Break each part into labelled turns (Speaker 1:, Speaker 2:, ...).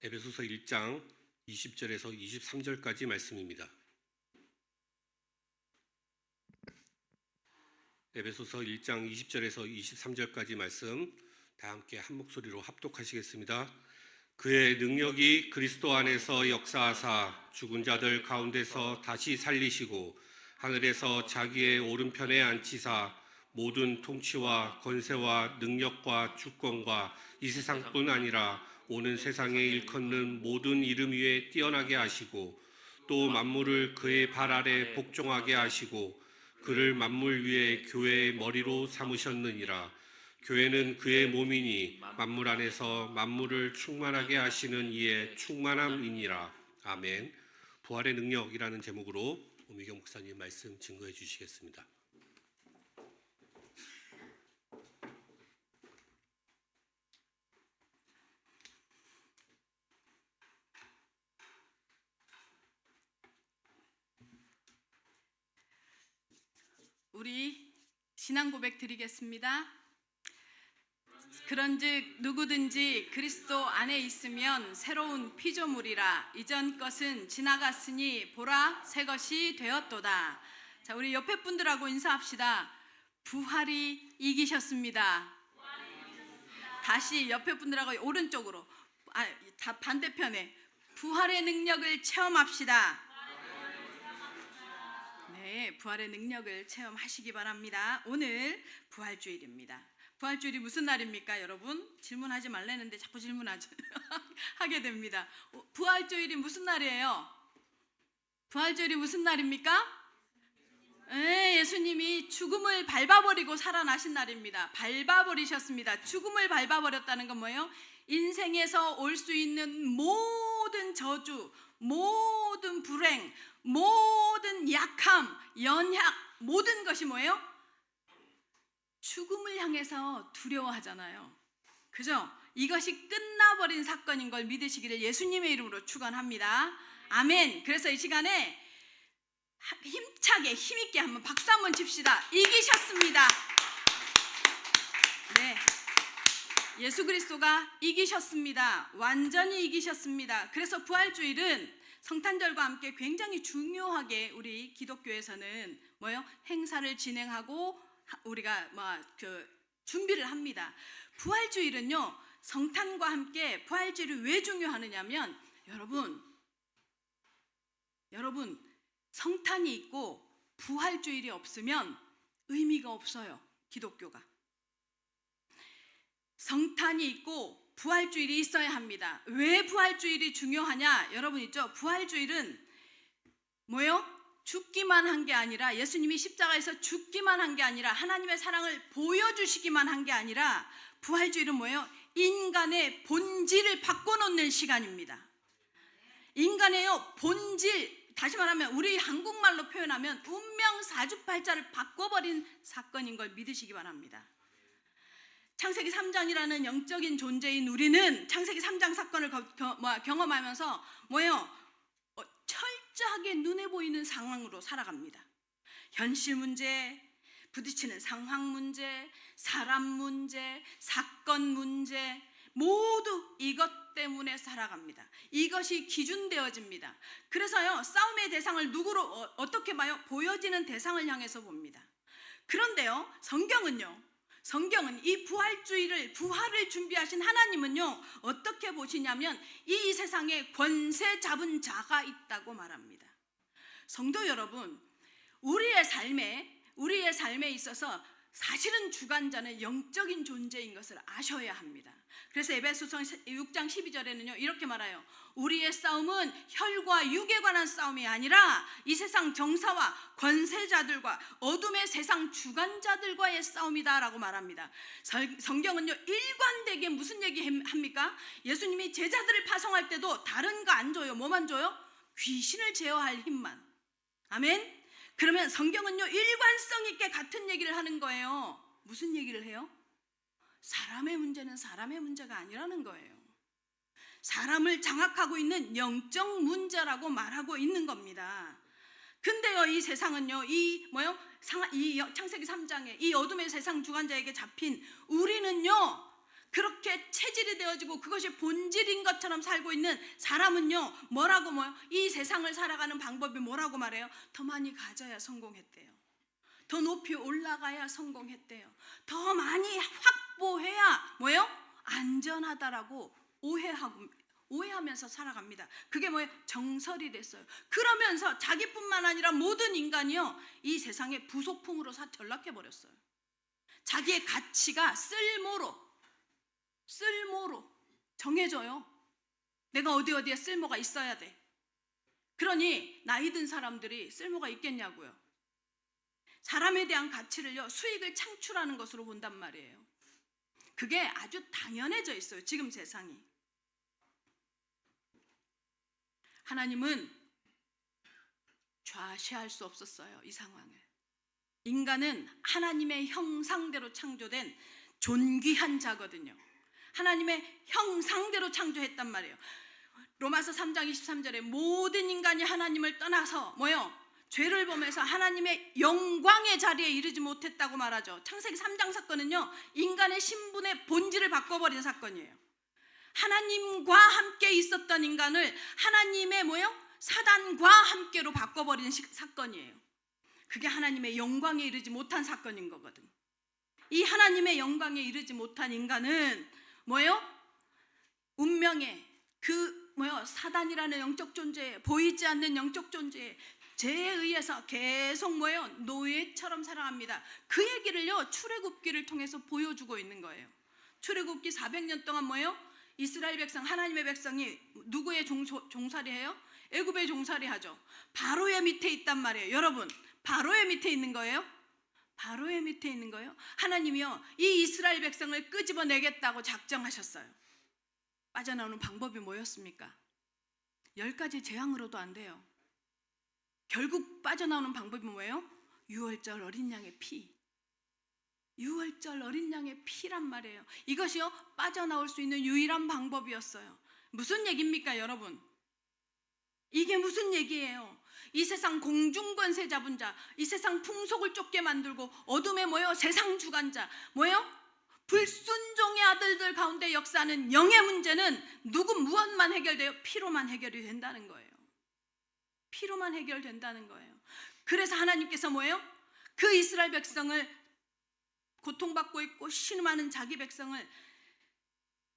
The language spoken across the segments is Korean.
Speaker 1: 에베소서 1장 20절에서 23절까지 말씀입니다. 에베소서 1장 20절에서 23절까지 말씀 다 함께 한 목소리로 합독하시겠습니다. 그의 능력이 그리스도 안에서 역사하사 죽은 자들 가운데서 다시 살리시고 하늘에서 자기의 오른편에 앉히사 모든 통치와 권세와 능력과 주권과 이 세상뿐 아니라 오는 세상에 일컫는 모든 이름 위에 뛰어나게 하시고 또 만물을 그의 발 아래 복종하게 하시고 그를 만물 위에 교회의 머리로 삼으셨느니라. 교회는 그의 몸이니 만물 안에서 만물을 충만하게 하시는 이의 충만함이니라. 아멘. 부활의 능력이라는 제목으로 오미경 목사님 말씀 증거해 주시겠습니다.
Speaker 2: 우리 신앙 고백 드리겠습니다. 그런즉 누구든지 그리스도 안에 있으면 새로운 피조물이라. 이전 것은 지나갔으니 보라 새 것이 되었도다. 자, 우리 옆에 분들하고 인사합시다. 부활이 이기셨습니다. 다시 옆에 분들하고 오른쪽으로, 다 반대편에 부활의 능력을 체험합시다. 네, 부활의 능력을 체험하시기 바랍니다. 오늘 부활주일입니다. 부활주일이 무슨 날입니까, 여러분? 질문하지 말라는데 자꾸 하게 됩니다. 부활주일이 무슨 날이에요? 부활주일이 무슨 날입니까? 네, 예수님이 죽음을 밟아버리고 살아나신 날입니다. 밟아버리셨습니다. 죽음을 밟아버렸다는 건 뭐예요? 인생에서 올 수 있는 모든 저주, 모든 불행, 모든 약함, 연약, 모든 것이 뭐예요? 죽음을 향해서 두려워하잖아요. 그죠? 이것이 끝나버린 사건인 걸 믿으시기를 예수님의 이름으로 축원합니다. 아멘. 그래서 이 시간에 힘차게 힘있게 한번 박수 한번 칩시다. 이기셨습니다. 네, 예수 그리스도가 이기셨습니다. 완전히 이기셨습니다. 그래서 부활주일은 성탄절과 함께 굉장히 중요하게 우리 기독교에서는 뭐요? 행사를 진행하고 우리가 준비를 합니다. 부활주일은요, 성탄과 함께 부활주일이 왜 중요하느냐면, 여러분 성탄이 있고 부활주일이 없으면 의미가 없어요. 기독교가 성탄이 있고 부활주일이 있어야 합니다. 왜 부활주일이 중요하냐? 여러분 있죠? 부활주일은 뭐예요? 죽기만 한 게 아니라, 예수님이 십자가에서 죽기만 한 게 아니라 하나님의 사랑을 보여주시기만 한 게 아니라, 부활주일은 뭐예요? 인간의 본질을 바꿔놓는 시간입니다. 인간의 본질, 다시 말하면 우리 한국말로 표현하면 운명 사주팔자를 바꿔버린 사건인 걸 믿으시기 바랍니다. 창세기 3장이라는 영적인 존재인 우리는 창세기 3장 사건을 경험하면서 뭐예요? 철저하게 눈에 보이는 상황으로 살아갑니다. 현실 문제, 부딪히는 상황 문제, 사람 문제, 사건 문제, 모두 이것 때문에 살아갑니다. 이것이 기준되어집니다. 그래서요, 싸움의 대상을 누구로 어떻게 봐요? 보여지는 대상을 향해서 봅니다. 그런데요, 성경은 이 부활을 준비하신 하나님은요, 어떻게 보시냐면 이 세상에 권세 잡은 자가 있다고 말합니다. 성도 여러분, 우리의 삶에 있어서 사실은 주관자는 영적인 존재인 것을 아셔야 합니다. 그래서 에베소서 6장 12절에는요 이렇게 말해요. 우리의 싸움은 혈과 육에 관한 싸움이 아니라 이 세상 정사와 권세자들과 어둠의 세상 주관자들과의 싸움이다 라고 말합니다. 성경은요 일관되게 무슨 얘기 합니까? 예수님이 제자들을 파송할 때도 다른 거 안 줘요. 뭐만 줘요? 귀신을 제어할 힘만. 아멘. 그러면 성경은요 일관성 있게 같은 얘기를 하는 거예요. 무슨 얘기를 해요? 사람의 문제는 사람의 문제가 아니라는 거예요. 사람을 장악하고 있는 영적 문제라고 말하고 있는 겁니다. 근데요 이 세상은요 이 창세기 3장에 이 어둠의 세상 주관자에게 잡힌 우리는요 그렇게 체질이 되어지고 그것이 본질인 것처럼 살고 있는 사람은요, 이 세상을 살아가는 방법이 뭐라고 말해요? 더 많이 가져야 성공했대요. 더 높이 올라가야 성공했대요. 더 많이 확보해야 안전하다라고 오해하면서 살아갑니다. 그게 정설이 됐어요. 그러면서 자기뿐만 아니라 모든 인간이요, 이 세상의 부속품으로 전락해버렸어요. 자기의 가치가 쓸모로 정해져요. 내가 어디에 쓸모가 있어야 돼. 그러니 나이 든 사람들이 쓸모가 있겠냐고요. 사람에 대한 가치를요, 수익을 창출하는 것으로 본단 말이에요. 그게 아주 당연해져 있어요, 지금 세상이. 하나님은 좌시할 수 없었어요, 이 상황을. 인간은 하나님의 형상대로 창조된 존귀한 자거든요. 하나님의 형상대로 창조했단 말이에요. 로마서 3장 23절에 모든 인간이 하나님을 떠나서 죄를 범해서 하나님의 영광의 자리에 이르지 못했다고 말하죠. 창세기 3장 사건은요, 인간의 신분의 본질을 바꿔버린 사건이에요. 하나님과 함께 있었던 인간을 하나님의 사단과 함께로 바꿔버린 사건이에요. 그게 하나님의 영광에 이르지 못한 사건인 거거든. 이 하나님의 영광에 이르지 못한 인간은 운명의 사단이라는 영적 존재에, 보이지 않는 영적 존재에 죄에 의해서 계속 노예처럼 살아갑니다. 그 얘기를요, 출애굽기를 통해서 보여주고 있는 거예요. 출애굽기 400년 동안 이스라엘 백성, 하나님의 백성이 누구의 종살이해요? 애굽의 종살이하죠. 바로의 밑에 있단 말이에요. 여러분, 바로의 밑에 있는 거예요? 바로의 밑에 있는 거예요? 하나님이요, 이 이스라엘 백성을 끄집어내겠다고 작정하셨어요. 빠져나오는 방법이 뭐였습니까? 10가지 재앙으로도 안 돼요. 결국 빠져나오는 방법이 뭐예요? 유월절 어린 양의 피. 유월절 어린 양의 피란 말이에요. 이것이요, 빠져나올 수 있는 유일한 방법이었어요. 무슨 얘기입니까, 여러분? 이게 무슨 얘기예요? 이 세상 공중권세 잡은 자, 이 세상 풍속을 쫓게 만들고 어둠에 세상 주관자, 불순종의 아들들 가운데 역사하는 영의 문제는 무엇만 해결돼요? 피로만 해결이 된다는 거예요. 피로만 해결된다는 거예요. 그래서 하나님께서 그 이스라엘 백성을, 고통받고 있고 신음하는 자기 백성을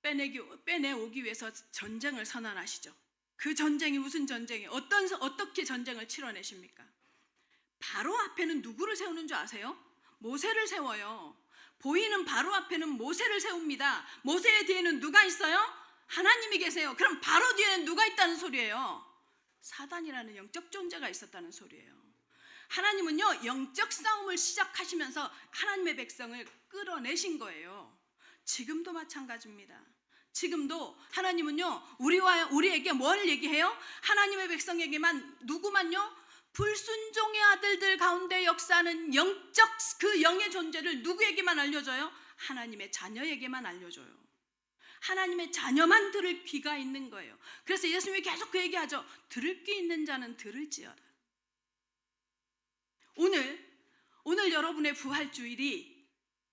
Speaker 2: 빼내오기 위해서 전쟁을 선언하시죠. 그 전쟁이 무슨 전쟁이에요? 어떻게 전쟁을 치러내십니까? 바로 앞에는 누구를 세우는 줄 아세요? 모세를 세워요. 보이는 바로 앞에는 모세를 세웁니다. 모세의 뒤에는 누가 있어요? 하나님이 계세요. 그럼 바로 뒤에는 누가 있다는 소리예요? 사단이라는 영적 존재가 있었다는 소리예요. 하나님은요, 영적 싸움을 시작하시면서 하나님의 백성을 끌어내신 거예요. 지금도 마찬가지입니다. 지금도 하나님은요, 우리에게 뭘 얘기해요? 하나님의 백성에게만, 누구만요? 불순종의 아들들 가운데 역사하는 영적 그 영의 존재를 누구에게만 알려줘요? 하나님의 자녀에게만 알려줘요. 하나님의 자녀만 들을 귀가 있는 거예요. 그래서 예수님이 계속 그 얘기하죠. 들을 귀 있는 자는 들을지어다. 오늘 여러분의 부활주일이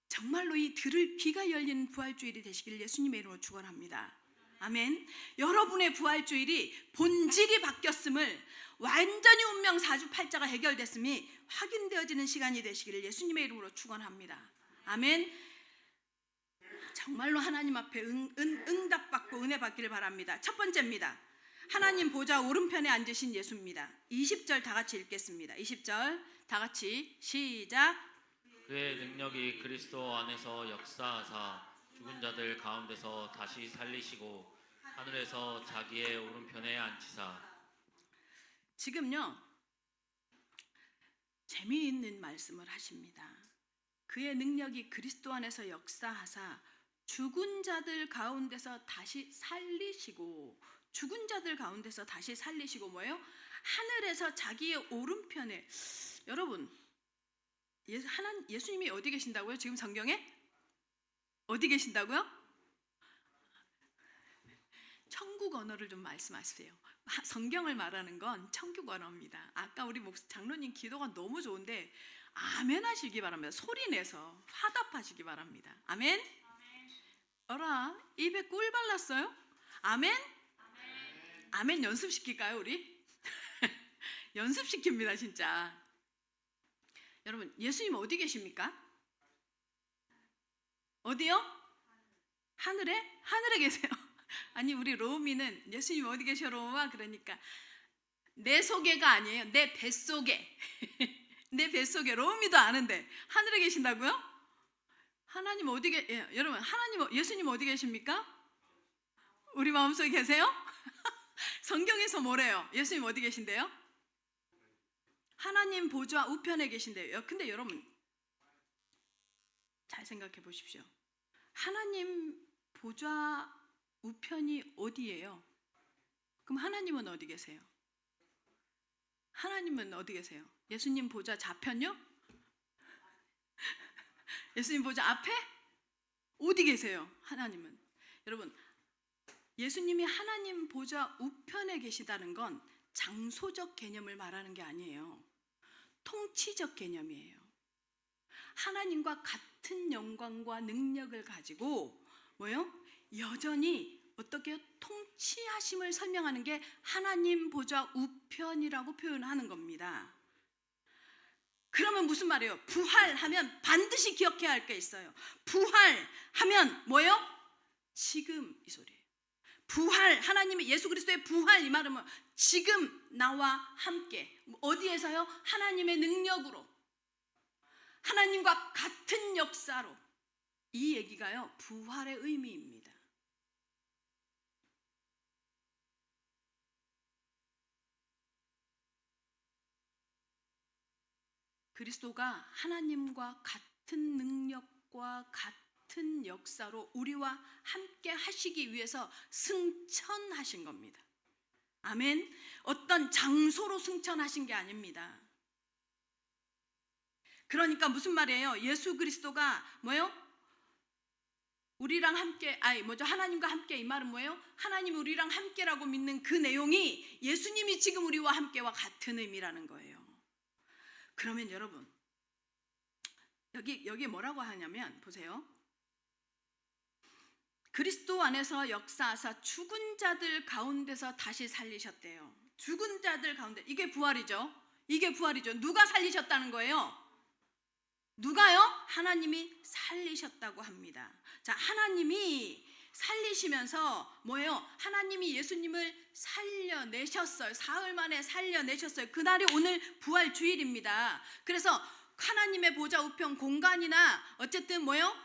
Speaker 2: 정말로 이 들을 귀가 열리는 부활주일이 되시길 예수님의 이름으로 축원합니다. 아멘. 여러분의 부활주일이 본질이 바뀌었음을, 완전히 운명 사주팔자가 해결됐음이 확인되어지는 시간이 되시기를 예수님의 이름으로 축원합니다. 아멘. 정말로 하나님 앞에 응답받고 은혜 받기를 바랍니다. 첫 번째입니다. 하나님 보좌 오른편에 앉으신 예수입니다. 20절 다 같이 읽겠습니다. 20절 다 같이 시작.
Speaker 3: 그의 능력이 그리스도 안에서 역사하사 죽은 자들 가운데서 다시 살리시고 하늘에서 자기의 오른편에 앉히사.
Speaker 2: 지금요, 재미있는 말씀을 하십니다. 그의 능력이 그리스도 안에서 역사하사 죽은 자들 가운데서 다시 살리시고, 죽은 자들 가운데서 다시 살리시고 하늘에서 자기의 오른편에. 여러분, 예수님이 어디 계신다고요? 지금 성경에? 어디 계신다고요? 천국 언어를 좀 말씀하세요. 성경을 말하는 건 천국 언어입니다. 아까 우리 장로님 기도가 너무 좋은데 아멘 하시기 바랍니다. 소리 내서 화답하시기 바랍니다. 아멘. 어라, 입에 꿀 발랐어요? 아멘? 아멘 연습시킬까요, 우리? 연습시킵니다, 진짜. 여러분, 예수님 어디 계십니까? 어디요? 하늘에? 하늘에 계세요. 아니, 우리 로우미는 예수님 어디 계셔, 로우마? 그러니까 내 속에가 아니에요. 내 뱃속에. 내 뱃속에. 로우미도 아는데 하늘에 계신다고요? 하나님 어디 여러분, 하나님, 예수님 어디 계십니까? 우리 마음속에 계세요? 성경에서 뭐래요? 예수님 어디 계신데요? 하나님 보좌 우편에 계신데요. 근데 여러분 잘 생각해 보십시오. 하나님 보좌 우편이 어디예요? 그럼 하나님은 어디 계세요? 하나님은 어디 계세요? 예수님 보좌 좌편요? 예수님 보좌 앞에? 어디 계세요? 하나님은. 여러분, 예수님이 하나님 보좌 우편에 계시다는 건 장소적 개념을 말하는 게 아니에요. 통치적 개념이에요. 하나님과 같은 영광과 능력을 가지고 뭐요? 여전히 어떻게 통치하심을 설명하는 게 하나님 보좌 우편이라고 표현하는 겁니다. 그러면 무슨 말이에요? 부활하면 반드시 기억해야 할 게 있어요. 부활하면 뭐예요? 지금 이 소리예요. 부활, 하나님의 예수 그리스도의 부활, 이 말은 뭐 지금 나와 함께. 어디에서요? 하나님의 능력으로, 하나님과 같은 역사로. 이 얘기가요, 부활의 의미입니다. 그리스도가 하나님과 같은 능력과 같은 역사로 우리와 함께 하시기 위해서 승천하신 겁니다. 아멘. 어떤 장소로 승천하신 게 아닙니다. 그러니까 무슨 말이에요? 예수 그리스도가 뭐예요? 우리랑 함께, 하나님과 함께, 이 말은 뭐예요? 하나님이 우리랑 함께라고 믿는 그 내용이 예수님이 지금 우리와 함께와 같은 의미라는 거예요. 그러면 여러분, 여기 뭐라고 하냐면 보세요. 그리스도 안에서 역사하사 죽은 자들 가운데서 다시 살리셨대요. 죽은 자들 가운데, 이게 부활이죠. 이게 부활이죠. 누가 살리셨다는 거예요? 누가요? 하나님이 살리셨다고 합니다. 자, 하나님이 살리시면서 뭐예요? 하나님이 예수님을 살려내셨어요. 사흘 만에 살려내셨어요. 그날이 오늘 부활 주일입니다. 그래서 하나님의 보좌 우편 공간이나 어쨌든 뭐예요?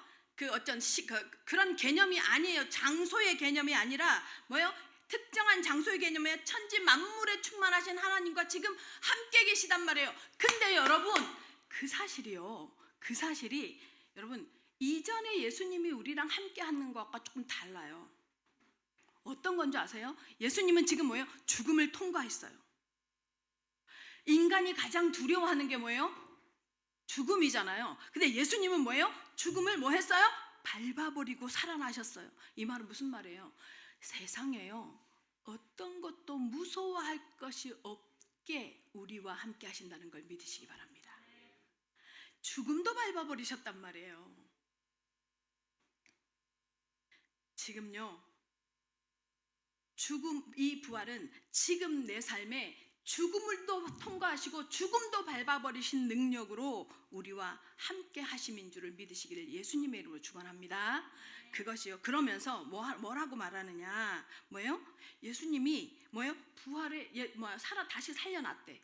Speaker 2: 그런 개념이 아니에요. 장소의 개념이 아니라 뭐예요? 특정한 장소의 개념에 천지 만물에 충만하신 하나님과 지금 함께 계시단 말이에요. 근데 여러분, 그 사실이 여러분, 이전에 예수님이 우리랑 함께 하는 것과 조금 달라요. 어떤 건지 아세요? 예수님은 지금 뭐예요? 죽음을 통과했어요. 인간이 가장 두려워하는 게 뭐예요? 죽음이잖아요. 근데 예수님은 뭐예요? 죽음을 뭐 했어요? 밟아버리고 살아나셨어요. 이 말은 무슨 말이에요? 세상에요, 어떤 것도 무서워할 것이 없게 우리와 함께 하신다는 걸 믿으시기 바랍니다. 죽음도 밟아버리셨단 말이에요. 지금요, 이 부활은 지금 내 삶에 죽음을 또 통과하시고 죽음도 밟아버리신 능력으로 우리와 함께 하심인 줄을 믿으시기를 예수님의 이름으로 축원합니다. 그것이요. 그러면서 뭐라고 말하느냐? 뭐예요? 예수님이 뭐예요? 다시 살려놨대.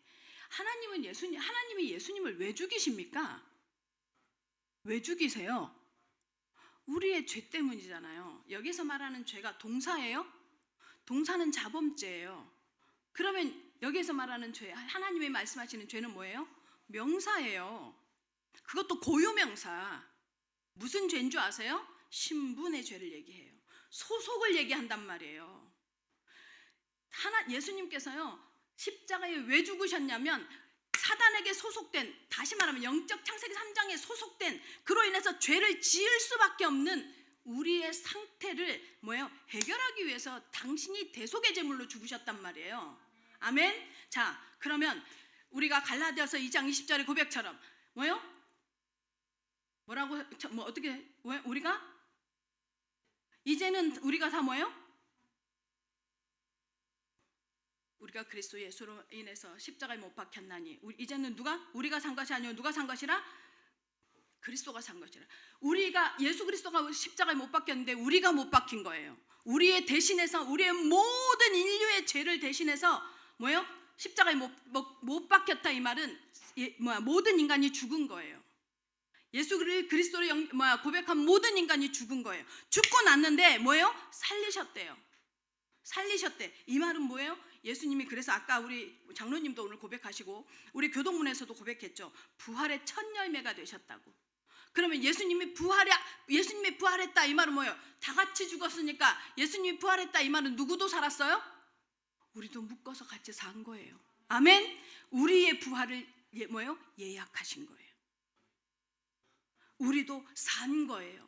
Speaker 2: 하나님이 예수님을 왜 죽이십니까? 왜 죽이세요? 우리의 죄 때문이잖아요. 여기서 말하는 죄가 동사예요? 동사는 자범죄예요. 그러면 여기서 말하는 죄, 하나님이 말씀하시는 죄는 뭐예요? 명사예요. 그것도 고유명사. 무슨 죄인 줄 아세요? 신분의 죄를 얘기해요. 소속을 얘기한단 말이에요. 예수님께서요, 십자가에 왜 죽으셨냐면 사단에게 소속된, 다시 말하면 영적 창세기 3장에 소속된, 그로 인해서 죄를 지을 수밖에 없는 우리의 상태를 뭐예요? 해결하기 위해서 당신이 대속의 제물로 죽으셨단 말이에요. 아멘. 자, 그러면 우리가 갈라디아서 2장 20절의 고백처럼 뭐예요? 어떻게 우리가 이제는 우리가 다 뭐예요? 우리가 그리스도 예수로 인해서 십자가에 못 박혔나니 이제는 우리가 산 것이 아니요 누가 산 것이라? 그리스도가 산 것이라. 우리가 예수 그리스도가 십자가에 못 박혔는데 우리가 못 박힌 거예요. 우리의 대신해서 우리의 모든 인류의 죄를 대신해서 뭐예요? 십자가에 못 박혔다 이 말은 모든 인간이 죽은 거예요. 예수를 그리스도로 고백한 모든 인간이 죽은 거예요. 죽고 났는데 뭐예요? 살리셨대요. 살리셨대. 이 말은 뭐예요? 예수님이 그래서 아까 우리 장로님도 오늘 고백하시고 우리 교동문에서도 고백했죠. 부활의 첫 열매가 되셨다고. 그러면 예수님이 부활했다 이 말은 뭐예요? 다 같이 죽었으니까 예수님이 부활했다 이 말은 누구도 살았어요? 우리도 묶어서 같이 산 거예요. 아멘. 우리의 부활을 뭐예요? 예약하신 거예요. 우리도 산 거예요.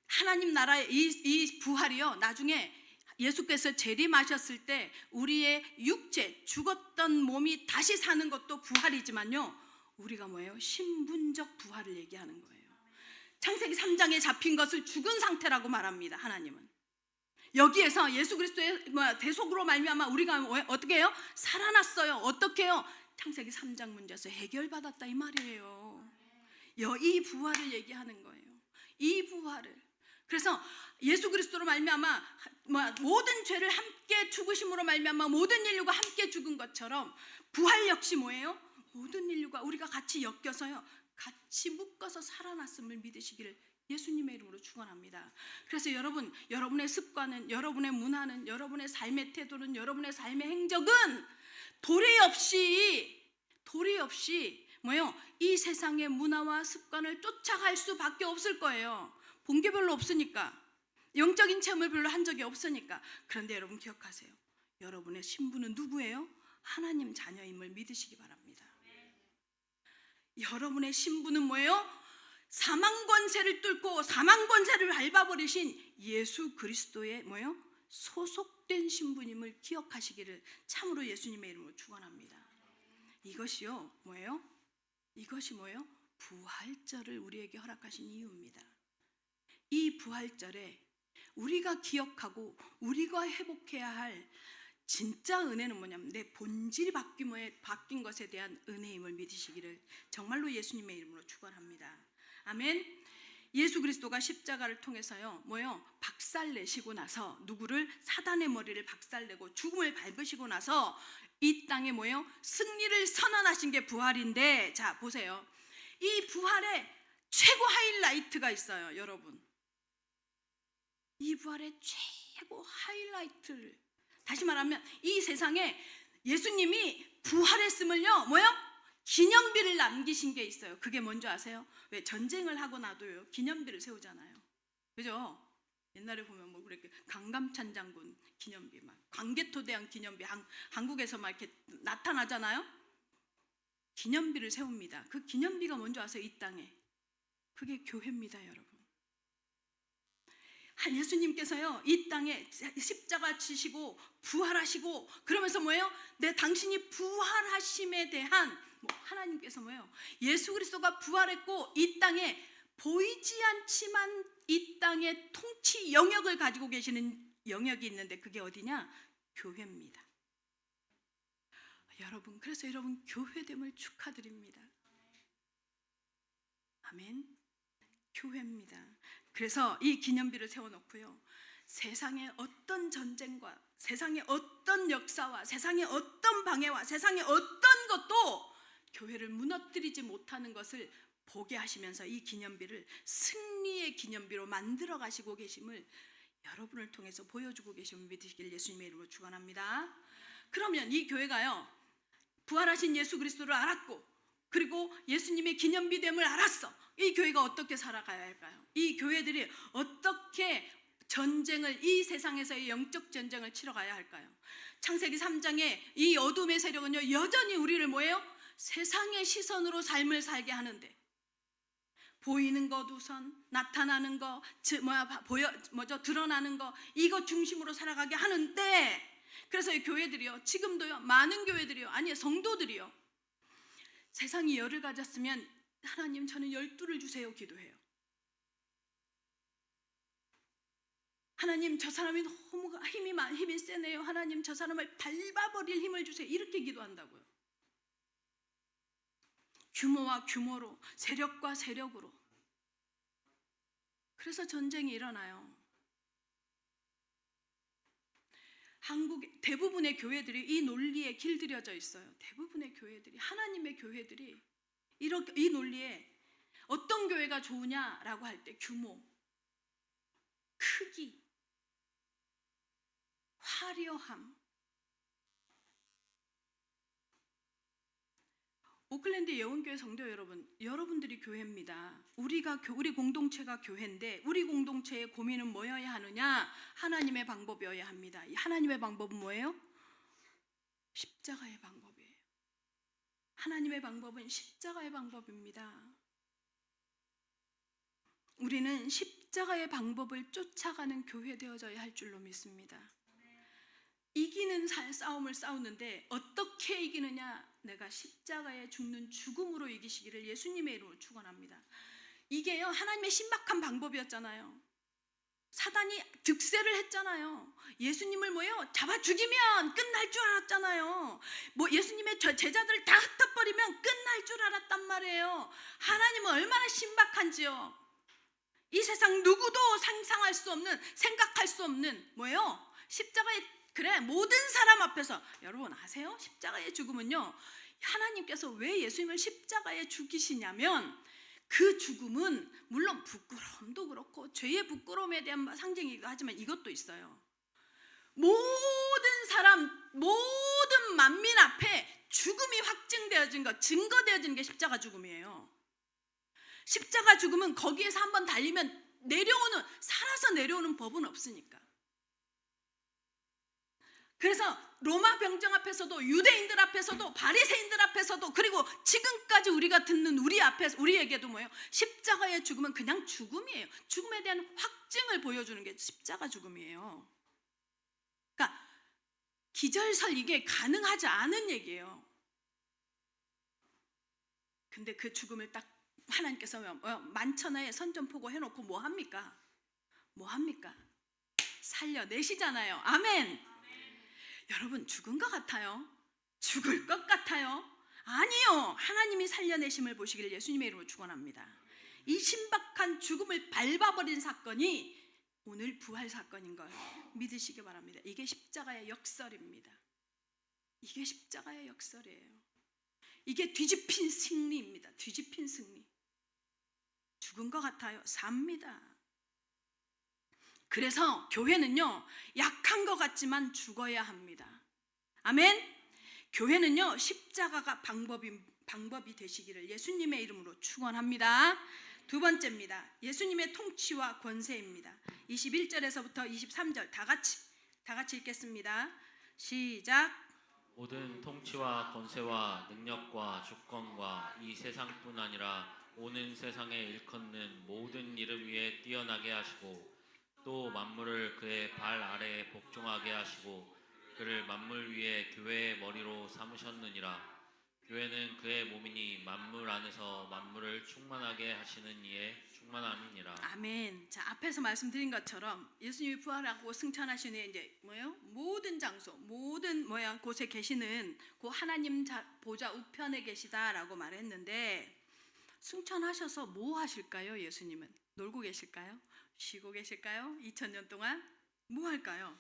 Speaker 2: 하나님 나라의 이 부활이요. 나중에 예수께서 재림하셨을 때 우리의 육체 죽었던 몸이 다시 사는 것도 부활이지만요. 우리가 뭐예요? 신분적 부활을 얘기하는 거예요. 창세기 3장에 잡힌 것을 죽은 상태라고 말합니다. 하나님은. 여기에서 예수 그리스도의 대속으로 말미암아 우리가 어떻게 해요? 살아났어요. 어떻게 해요? 창세기 3장 문제에서 해결받았다 이 말이에요. 이 부활을 얘기하는 거예요. 이 부활을. 그래서 예수 그리스도로 말미암아 모든 죄를 함께 죽으심으로 말미암아 모든 인류가 함께 죽은 것처럼 부활 역시 뭐예요? 모든 인류가 우리가 같이 엮여서요. 같이 묶어서 살아났음을 믿으시기를 예수님의 이름으로 축원합니다. 그래서 여러분, 여러분의 습관은, 여러분의 문화는, 여러분의 삶의 태도는, 여러분의 삶의 행적은 도리 없이 뭐예요? 이 세상의 문화와 습관을 쫓아갈 수밖에 없을 거예요. 본 게 별로 없으니까. 영적인 체험을 별로 한 적이 없으니까. 그런데 여러분 기억하세요. 여러분의 신분은 누구예요? 하나님 자녀임을 믿으시기 바랍니다. 여러분의 신분은 뭐예요? 사망 권세를 뚫고 사망 권세를 밟아버리신 예수 그리스도의 뭐예요? 소속된 신분임을 기억하시기를 참으로 예수님의 이름으로 축원합니다. 이것이요 뭐예요? 이것이 뭐예요? 부활절을 우리에게 허락하신 이유입니다. 이 부활절에 우리가 기억하고 우리가 회복해야 할 진짜 은혜는 뭐냐면 내 본질이 바뀐 것에 대한 은혜임을 믿으시기를 정말로 예수님의 이름으로 축원합니다. 아멘. 예수 그리스도가 십자가를 통해서요 뭐요? 박살내시고 나서 누구를 사단의 머리를 박살내고 죽음을 밟으시고 나서 이 땅에 뭐요? 승리를 선언하신 게 부활인데 자 보세요. 이 부활의 최고 하이라이트가 있어요, 여러분. 이 부활의 최고 하이라이트를 다시 말하면 이 세상에 예수님이 부활했음을요 뭐요? 기념비를 남기신 게 있어요. 그게 뭔지 아세요? 왜 전쟁을 하고 나도요 기념비를 세우잖아요. 그죠? 옛날에 보면 뭐 그렇게 강감찬 장군 기념비 막 광개토대왕 기념비 한국에서 막 이렇게 나타나잖아요. 기념비를 세웁니다. 그 기념비가 뭔지 아세요? 이 땅에 그게 교회입니다, 여러분. 예수님께서요 이 땅에 십자가 지시고 부활하시고 그러면서 뭐예요? 당신이 부활하심에 대한 하나님께서 뭐예요? 예수 그리스도가 부활했고 이 땅에 보이지 않지만 이 땅의 통치 영역을 가지고 계시는 영역이 있는데 그게 어디냐? 교회입니다. 여러분, 그래서 여러분 교회됨을 축하드립니다. 아멘. 교회입니다. 그래서 이 기념비를 세워놓고요 세상의 어떤 전쟁과 세상의 어떤 역사와 세상의 어떤 방해와 세상의 어떤 것도 교회를 무너뜨리지 못하는 것을 보게 하시면서 이 기념비를 승리의 기념비로 만들어 가시고 계심을 여러분을 통해서 보여주고 계심을 믿으시길 예수님의 이름으로 축원합니다. 그러면 이 교회가요 부활하신 예수 그리스도를 알았고 그리고 예수님의 기념비됨을 알았어. 이 교회가 어떻게 살아가야 할까요? 이 교회들이 어떻게 전쟁을 이 세상에서의 영적 전쟁을 치러가야 할까요? 창세기 3장의 이 어둠의 세력은요 여전히 우리를 뭐예요? 세상의 시선으로 삶을 살게 하는데 보이는 것 우선 나타나는 거 드러나는 거 이거 중심으로 살아가게 하는데 그래서 이 교회들이요 지금도요 많은 교회들이요 아니 성도들이요 세상이 열을 가졌으면 하나님 저는 12를 주세요 기도해요. 하나님 저 사람이 너무 힘이 세네요. 하나님 저 사람을 밟아버릴 힘을 주세요. 이렇게 기도한다고요. 규모와 규모로, 세력과 세력으로. 그래서 전쟁이 일어나요. 한국 대부분의 교회들이 이 논리에 길들여져 있어요. 대부분의 교회들이, 하나님의 교회들이 이 논리에 어떤 교회가 좋으냐라고 할 때 규모, 크기, 화려함. 오클랜드 예원교회 성도 여러분, 여러분들이 교회입니다. 우리 공동체가 교회인데 우리 공동체의 고민은 뭐여야 하느냐? 하나님의 방법이어야 합니다. 이 하나님의 방법은 뭐예요? 십자가의 방법이에요. 하나님의 방법은 십자가의 방법입니다. 우리는 십자가의 방법을 쫓아가는 교회 되어져야 할 줄로 믿습니다. 이기는 싸움을 싸우는데 어떻게 이기느냐? 내가 십자가에 죽는 죽음으로 이기시기를 예수님의 이름으로 축원합니다. 이게요, 하나님의 신박한 방법이었잖아요. 사단이 득세를 했잖아요. 예수님을 뭐예요? 잡아 죽이면 끝날 줄 알았잖아요. 예수님의 제자들을 다 흩어버리면 끝날 줄 알았단 말이에요. 하나님은 얼마나 신박한지요. 이 세상 누구도 상상할 수 없는, 생각할 수 없는 뭐예요? 십자가의 모든 사람 앞에서, 여러분 아세요? 십자가의 죽음은요, 하나님께서 왜 예수님을 십자가에 죽이시냐면 그 죽음은 물론 부끄러움도 그렇고 죄의 부끄러움에 대한 상징이기도 하지만 이것도 있어요. 모든 사람, 모든 만민 앞에 죽음이 확증되어진 것, 증거되어진 게 십자가 죽음이에요. 십자가 죽음은 거기에서 한번 달리면 살아서 내려오는 법은 없으니까. 그래서 로마 병정 앞에서도, 유대인들 앞에서도, 바리새인들 앞에서도, 그리고 지금까지 우리가 듣는 우리에게도 뭐예요? 십자가의 죽음은 그냥 죽음이에요. 죽음에 대한 확증을 보여주는 게 십자가 죽음이에요. 그러니까 기절설, 이게 가능하지 않은 얘기예요. 근데 그 죽음을 딱 하나님께서 만천하에 선전포고 해놓고 뭐 합니까? 살려내시잖아요. 아멘. 여러분 죽은 것 같아요? 죽을 것 같아요? 아니요. 하나님이 살려내심을 보시기를 예수님의 이름으로 축원합니다. 이 신박한 죽음을 밟아버린 사건이 오늘 부활 사건인 걸 믿으시기 바랍니다. 이게 십자가의 역설입니다. 이게 십자가의 역설이에요. 이게 뒤집힌 승리입니다. 뒤집힌 승리. 죽은 것 같아요? 삽니다. 그래서 교회는요, 약한 것 같지만 죽어야 합니다. 아멘. 교회는요, 십자가가 방법이 되시기를 예수님의 이름으로 축원합니다. 두 번째입니다. 예수님의 통치와 권세입니다. 21절에서부터 23절 다 같이 읽겠습니다. 시작.
Speaker 3: 모든 통치와 권세와 능력과 주권과 이 세상뿐 아니라 오는 세상에 일컫는 모든 이름 위에 뛰어나게 하시고 또 만물을 그의 발 아래에 복종하게 하시고 그를 만물 위에 교회의 머리로 삼으셨느니라. 교회는 그의 몸이니 만물 안에서 만물을 충만하게 하시는 이의 충만함이니라.
Speaker 2: 아멘. 자, 앞에서 말씀드린 것처럼 예수님이 부활하고 승천하신 후에 이제 모든 장소, 모든 곳에 계시는 그 하나님 보좌 우편에 계시다라고 말했는데, 승천하셔서 뭐 하실까요? 예수님은 놀고 계실까요? 쉬고 계실까요? 2000년 동안 뭐 할까요?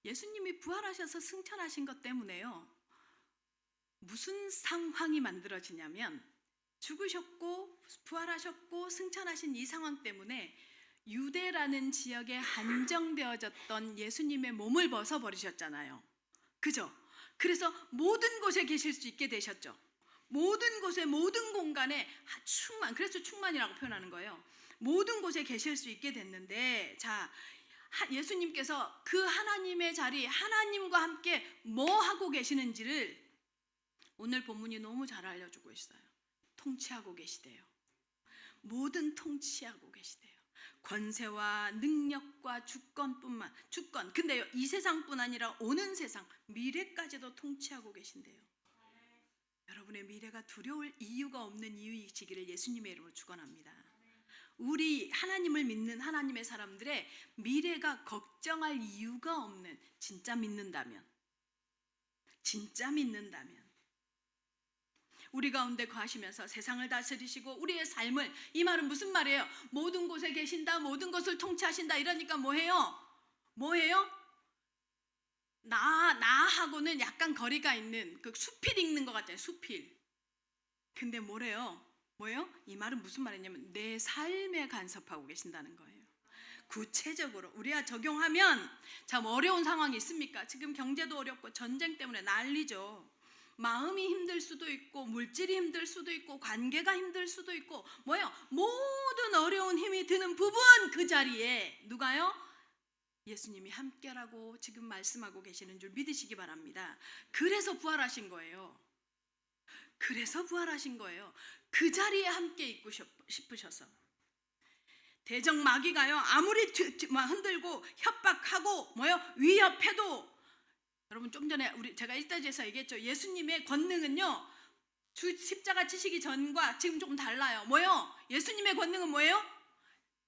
Speaker 2: 예수님이 부활하셔서 승천하신 것 때문에요, 무슨 상황이 만들어지냐면, 죽으셨고 부활하셨고 승천하신 이 상황 때문에 유대라는 지역에 한정되어졌던 예수님의 몸을 벗어버리셨잖아요. 그죠? 그래서 모든 곳에 계실 수 있게 되셨죠. 모든 곳에, 모든 공간에 그래서 충만이라고 표현하는 거예요. 모든 곳에 계실 수 있게 됐는데, 자, 예수님께서 그 하나님의 자리, 하나님과 함께 뭐 하고 계시는지를 오늘 본문이 너무 잘 알려주고 있어요. 통치하고 계시대요. 모든 통치하고 계시대요. 권세와 능력과 주권. 근데요, 이 세상뿐 아니라 오는 세상, 미래까지도 통치하고 계신대요. 여러분의 미래가 두려울 이유가 없는 이유이시기를 예수님의 이름으로 축원합니다. 우리 하나님을 믿는 하나님의 사람들의 미래가 걱정할 이유가 없는, 진짜 믿는다면 우리 가운데 거하시면서 세상을 다스리시고 우리의 삶을, 이 말은 무슨 말이에요? 모든 곳에 계신다, 모든 것을 통치하신다. 이러니까 뭐해요? 나하고는 약간 거리가 있는 그 수필 읽는 것 같잖아요. 수필. 근데 뭐예요? 이 말은 무슨 말이냐면 내 삶에 간섭하고 계신다는 거예요. 구체적으로 우리가 적용하면, 참 어려운 상황이 있습니까? 지금 경제도 어렵고 전쟁 때문에 난리죠. 마음이 힘들 수도 있고 물질이 힘들 수도 있고 관계가 힘들 수도 있고 모든 어려운 힘이 드는 부분, 그 자리에 누가요? 예수님이 함께라고 지금 말씀하고 계시는 줄 믿으시기 바랍니다. 그래서 부활하신 거예요. 그 자리에 함께 있고 싶으셔서. 대적 마귀가요, 아무리 흔들고 협박하고 위협해도, 여러분 좀 전에 제가 1대지에서 얘기했죠. 예수님의 권능은요, 십자가 지시기 전과 지금 조금 달라요. 예수님의 권능은 뭐예요?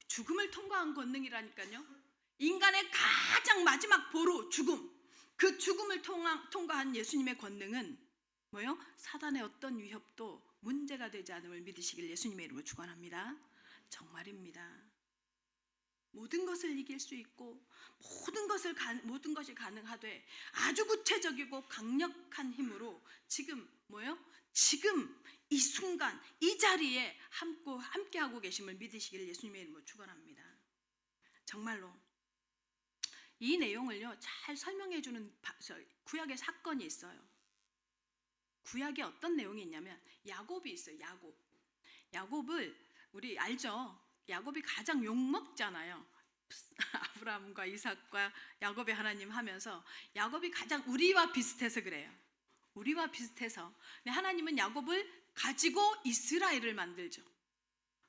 Speaker 2: 죽음을 통과한 권능이라니까요. 인간의 가장 마지막 보루, 죽음. 그 죽음을 통과한 예수님의 권능은 사단의 어떤 위협도 문제가 되지 않음을 믿으시길 예수님의 이름으로 축원합니다. 정말입니다. 모든 것을 이길 수 있고 모든 것이 가능하되 아주 구체적이고 강력한 힘으로 지금 지금 이 순간 이 자리에 함께하고 계심을 믿으시길 예수님의 이름으로 축원합니다. 정말로 이 내용을요 잘 설명해 주는 구약의 사건이 있어요. 구약에 어떤 내용이 있냐면 야곱이 있어요. 야곱을 우리 알죠? 야곱이 가장 욕먹잖아요. 아브라함과 이삭과 야곱의 하나님 하면서 야곱이 가장 우리와 비슷해서 그래요. 우리와 비슷해서. 근데 하나님은 야곱을 가지고 이스라엘을 만들죠.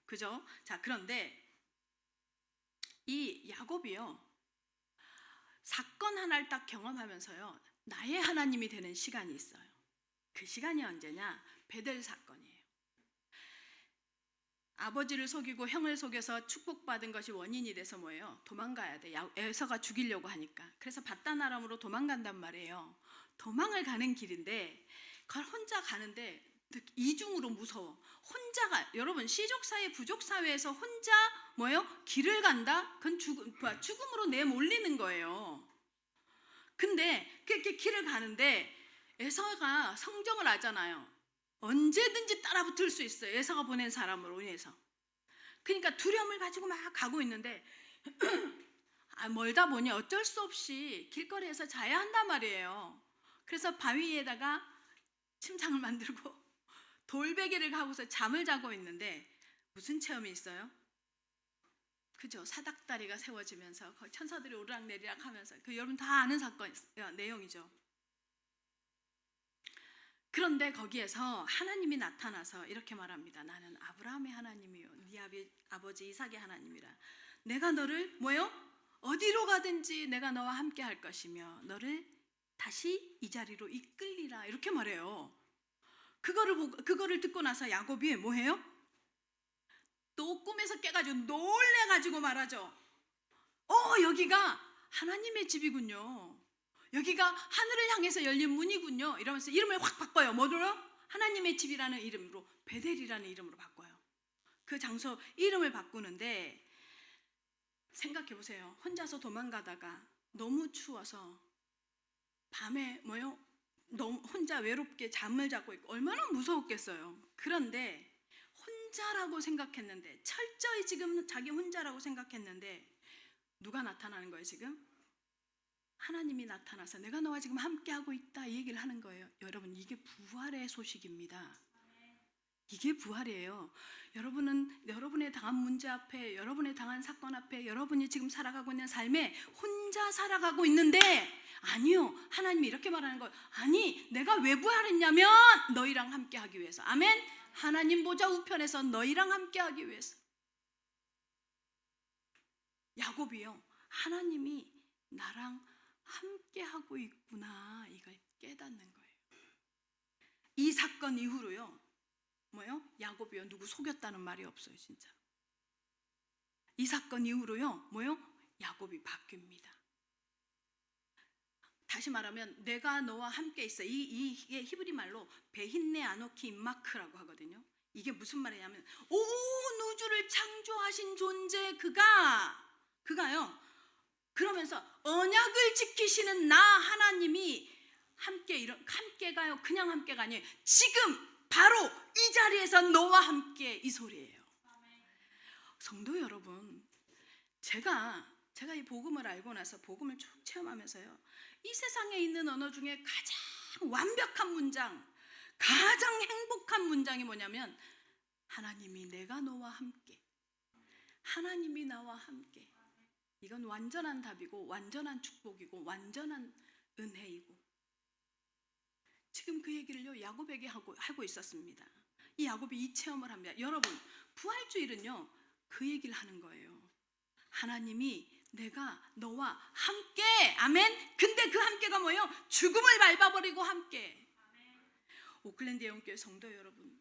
Speaker 2: 그죠? 자, 그런데 이 야곱이요, 사건 하나를 딱 경험하면서요, 나의 하나님이 되는 시간이 있어요. 그 시간이 언제냐? 베델 사건이에요. 아버지를 속이고 형을 속여서 축복받은 것이 원인이 돼서 도망가야 돼. 에서가 죽이려고 하니까. 그래서 바단 아람으로 도망간단 말이에요. 도망을 가는 길인데 그걸 혼자 가는데 이중으로 무서워. 여러분 시족 사회, 부족 사회에서 혼자 길을 간다? 그건 죽음으로 내몰리는 거예요. 근데 그렇게 길을 가는데 에서가 성정을 하잖아요. 언제든지 따라붙을 수 있어요. 에서가 보낸 사람으로 인해서. 그러니까 두려움을 가지고 막 가고 있는데 멀다 보니 어쩔 수 없이 길거리에서 자야 한단 말이에요. 그래서 바위에다가 침상을 만들고 돌베개를 가고서 잠을 자고 있는데 무슨 체험이 있어요? 그죠? 사닥다리가 세워지면서 천사들이 오르락내리락 하면서 여러분 다 아는 사건 내용이죠. 그런데 거기에서 하나님이 나타나서 이렇게 말합니다. 나는 아브라함의 하나님이요, 네 아버지 이삭의 하나님이라. 내가 너를 어디로 가든지 내가 너와 함께 할 것이며 너를 다시 이 자리로 이끌리라. 이렇게 말해요. 그거를 듣고 나서 야곱이 뭐해요? 또 꿈에서 깨가지고 놀래가지고 말하죠. 여기가 하나님의 집이군요. 여기가 하늘을 향해서 열린 문이군요. 이러면서 이름을 확 바꿔요. 뭐로요? 하나님의 집이라는 이름으로, 베델이라는 이름으로 바꿔요. 그 장소 이름을 바꾸는데 생각해 보세요. 혼자서 도망가다가 너무 추워서 밤에 너무 혼자 외롭게 잠을 자고 있고 얼마나 무서웠겠어요. 그런데 혼자라고 생각했는데, 철저히 지금 자기 혼자라고 생각했는데 누가 나타나는 거예요? 지금 하나님이 나타나서 내가 너와 지금 함께하고 있다, 이 얘기를 하는 거예요. 여러분, 이게 부활의 소식입니다. 이게 부활이에요. 여러분은 여러분의 당한 문제 앞에, 여러분의 당한 사건 앞에, 여러분이 지금 살아가고 있는 삶에 혼자 살아가고 있는데, 아니요, 하나님이 이렇게 말하는 거예요. 아니, 내가 왜 부활했냐면 너희랑 함께하기 위해서. 아멘. 하나님 보좌 우편에서 너희랑 함께하기 위해서. 야곱이요, 하나님이 나랑 함께하고 있구나, 이걸 깨닫는 거예요. 이 사건 이후로요, 야곱이요, 누구 속였다는 말이 없어요. 진짜 이 사건 이후로요, 뭐요? 야곱이 바뀝니다. 다시 말하면 내가 너와 함께 있어. 이게 히브리 말로 베힌네 아노키 임마크라고 하거든요. 이게 무슨 말이냐면 온 우주를 창조하신 존재 그가요. 그러면서 언약을 지키시는 나 하나님이 함께가요. 그냥 함께가 아니에요. 지금 바로 이 자리에서 너와 함께, 이 소리예요. 성도 여러분, 제가 이 복음을 알고 나서 복음을 쭉 체험하면서요, 이 세상에 있는 언어 중에 가장 완벽한 문장, 가장 행복한 문장이 뭐냐면 하나님이 내가 너와 함께, 하나님이 나와 함께. 이건 완전한 답이고 완전한 축복이고 완전한 은혜이고, 지금 그 얘기를요 야곱에게 하고 있었습니다. 이 야곱이 이 체험을 합니다. 여러분, 부활주일은요 그 얘기를 하는 거예요. 하나님이 내가 너와 함께, 아멘. 근데 그 함께가 뭐예요? 죽음을 밟아버리고 함께. 오클랜드 예언교회 성도 여러분,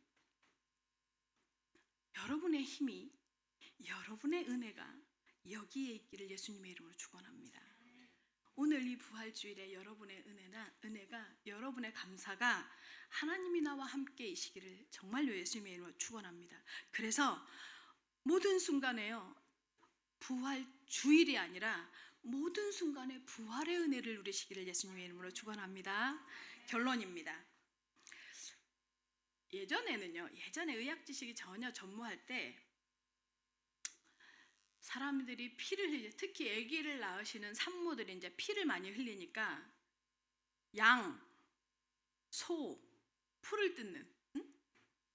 Speaker 2: 여러분의 힘이, 여러분의 은혜가 여기에 있기를 예수님의 이름으로 축원합니다. 오늘 이 부활주일에 여러분의 은혜가, 여러분의 감사가 하나님이 나와 함께이시기를 정말로 예수님의 이름으로 축원합니다. 그래서 모든 순간에요, 부활주일이 아니라 모든 순간에 부활의 은혜를 누리시기를 예수님의 이름으로 축원합니다. 결론입니다. 예전에 의학 지식이 전혀 전무할 때 사람들이 피를 흘려, 특히 아기를 낳으시는 산모들이 이제 피를 많이 흘리니까 양, 소, 풀을 뜯는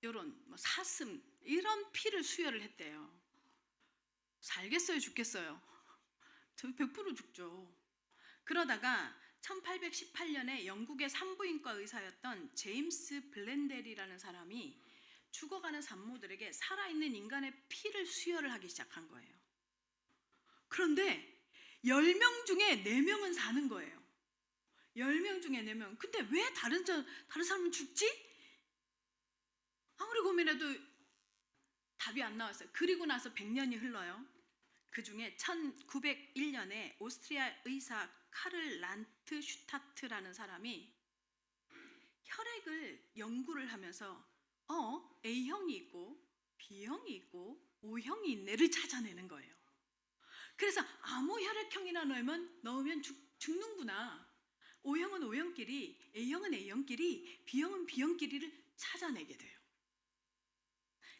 Speaker 2: 이런 사슴, 이런 피를 수혈을 했대요. 살겠어요, 죽겠어요? 저 100% 죽죠. 그러다가 1818년에 영국의 산부인과 의사였던 제임스 블렌델이라는 사람이 죽어가는 산모들에게 살아있는 인간의 피를 수혈을 하기 시작한 거예요. 그런데 10명 중에 4명은 사는 거예요. 10명 중에 4명. 근데 왜 다른 사람은 죽지? 아무리 고민해도 답이 안 나왔어요. 그리고 나서 100년이 흘러요. 그 중에 1901년에 오스트리아 의사 카를 란트 슈타트라는 사람이 혈액을 연구를 하면서 A형이 있고 B형이 있고 O형이 있네를 찾아내는 거예요. 그래서 아무 혈액형이나 넣으면 죽는구나. O형은 O형끼리, A형은 A형끼리, B형은 B형끼리를 찾아내게 돼요.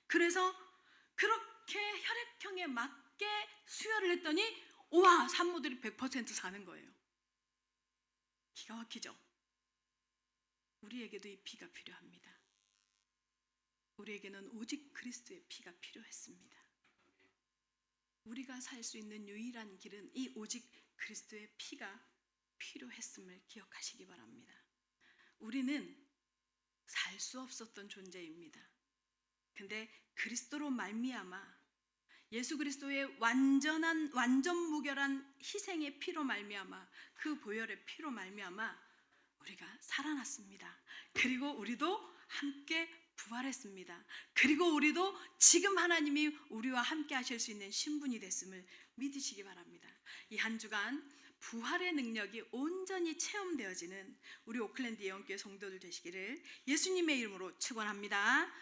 Speaker 2: 그래서 그렇게 혈액형에 맞게 수혈을 했더니 우와, 산모들이 100% 사는 거예요. 기가 막히죠? 우리에게도 이 피가 필요합니다. 우리에게는 오직 그리스도의 피가 필요했습니다. 우리가 살 수 있는 유일한 길은 이 오직 그리스도의 피가 필요했음을 기억하시기 바랍니다. 우리는 살 수 없었던 존재입니다. 근데 그리스도로 말미암아, 예수 그리스도의 완전 무결한 희생의 피로 말미암아, 그 보혈의 피로 말미암아 우리가 살아났습니다. 그리고 우리도 함께 부활했습니다. 그리고 우리도 지금 하나님이 우리와 함께 하실 수 있는 신분이 됐음을 믿으시기 바랍니다. 이 한 주간 부활의 능력이 온전히 체험되어지는 우리 오클랜드 예언교회 성도들 되시기를 예수님의 이름으로 축원합니다.